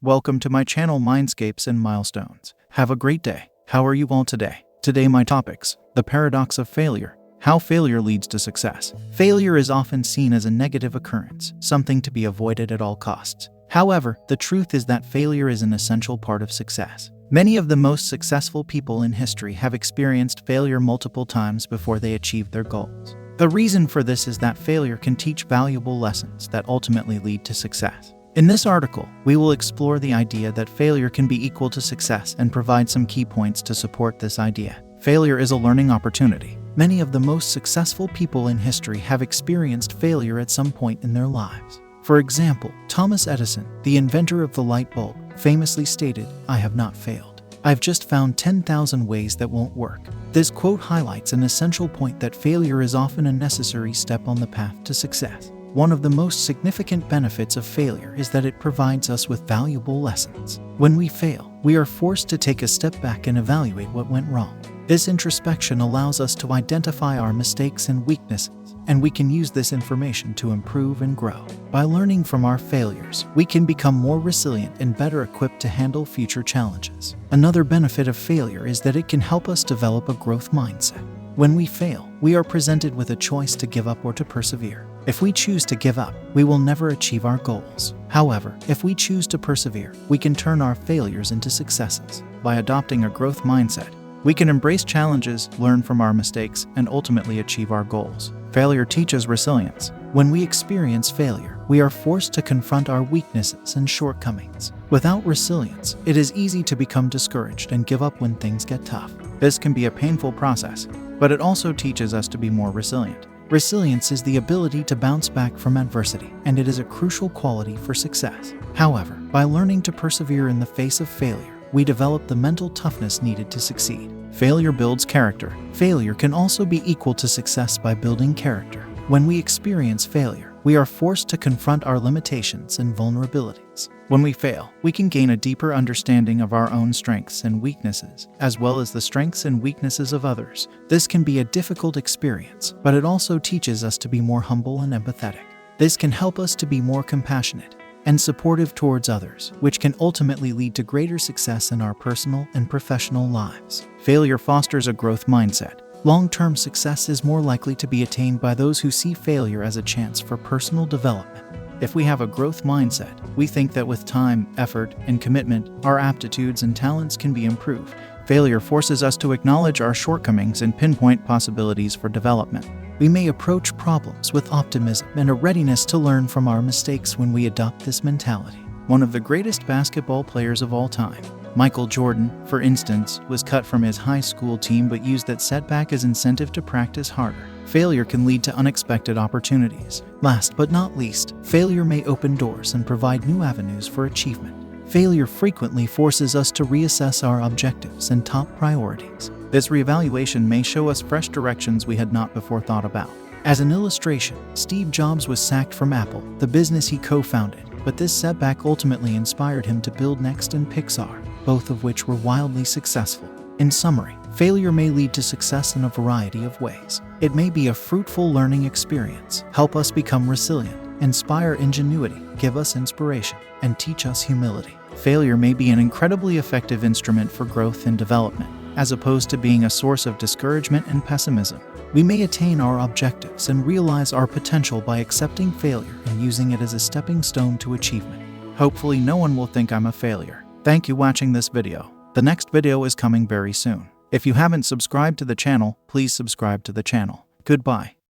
Welcome to my channel Mindscapes and Milestones. Have a great day. How are you all today? Today my topics: the paradox of failure, how failure leads to success. Failure is often seen as a negative occurrence, something to be avoided at all costs. However, the truth is that failure is an essential part of success. Many of the most successful people in history have experienced failure multiple times before they achieved their goals. The reason for this is that failure can teach valuable lessons that ultimately lead to success. In this article, we will explore the idea that failure can be equal to success and provide some key points to support this idea. Failure is a learning opportunity. Many of the most successful people in history have experienced failure at some point in their lives. For example, Thomas Edison, the inventor of the light bulb, famously stated, "I have not failed. I've just found 10,000 ways that won't work." This quote highlights an essential point that failure is often a necessary step on the path to success. One of the most significant benefits of failure is that it provides us with valuable lessons. When we fail, we are forced to take a step back and evaluate what went wrong. This introspection allows us to identify our mistakes and weaknesses, and we can use this information to improve and grow. By learning from our failures, we can become more resilient and better equipped to handle future challenges. Another benefit of failure is that it can help us develop a growth mindset. When we fail, we are presented with a choice to give up or to persevere. If we choose to give up, we will never achieve our goals. However, if we choose to persevere, we can turn our failures into successes. By adopting a growth mindset, we can embrace challenges, learn from our mistakes, and ultimately achieve our goals. Failure teaches resilience. When we experience failure, we are forced to confront our weaknesses and shortcomings. Without resilience, it is easy to become discouraged and give up when things get tough. This can be a painful process, but it also teaches us to be more resilient. Resilience is the ability to bounce back from adversity, and it is a crucial quality for success. However, by learning to persevere in the face of failure, we develop the mental toughness needed to succeed. Failure builds character. Failure can also be equal to success by building character. When we experience failure, we are forced to confront our limitations and vulnerabilities. When we fail, we can gain a deeper understanding of our own strengths and weaknesses, as well as the strengths and weaknesses of others. This can be a difficult experience, but it also teaches us to be more humble and empathetic. This can help us to be more compassionate and supportive towards others, which can ultimately lead to greater success in our personal and professional lives. Failure fosters a growth mindset. Long-term success is more likely to be attained by those who see failure as a chance for personal development. If we have a growth mindset, we think that with time, effort, and commitment, our aptitudes and talents can be improved. Failure forces us to acknowledge our shortcomings and pinpoint possibilities for development. We may approach problems with optimism and a readiness to learn from our mistakes when we adopt this mentality. One of the greatest basketball players of all time, Michael Jordan, for instance, was cut from his high school team but used that setback as incentive to practice harder. Failure can lead to unexpected opportunities. Last but not least, failure may open doors and provide new avenues for achievement. Failure frequently forces us to reassess our objectives and top priorities. This reevaluation may show us fresh directions we had not before thought about. As an illustration, Steve Jobs was sacked from Apple, the business he co-founded, but this setback ultimately inspired him to build Next and Pixar, both of which were wildly successful. In summary, failure may lead to success in a variety of ways. It may be a fruitful learning experience, help us become resilient, inspire ingenuity, give us inspiration, and teach us humility. Failure may be an incredibly effective instrument for growth and development, as opposed to being a source of discouragement and pessimism. We may attain our objectives and realize our potential by accepting failure and using it as a stepping stone to achievement. Hopefully no one will think I'm a failure. Thank you for watching this video. The next video is coming very soon. If you haven't subscribed to the channel, please subscribe to the channel. Goodbye.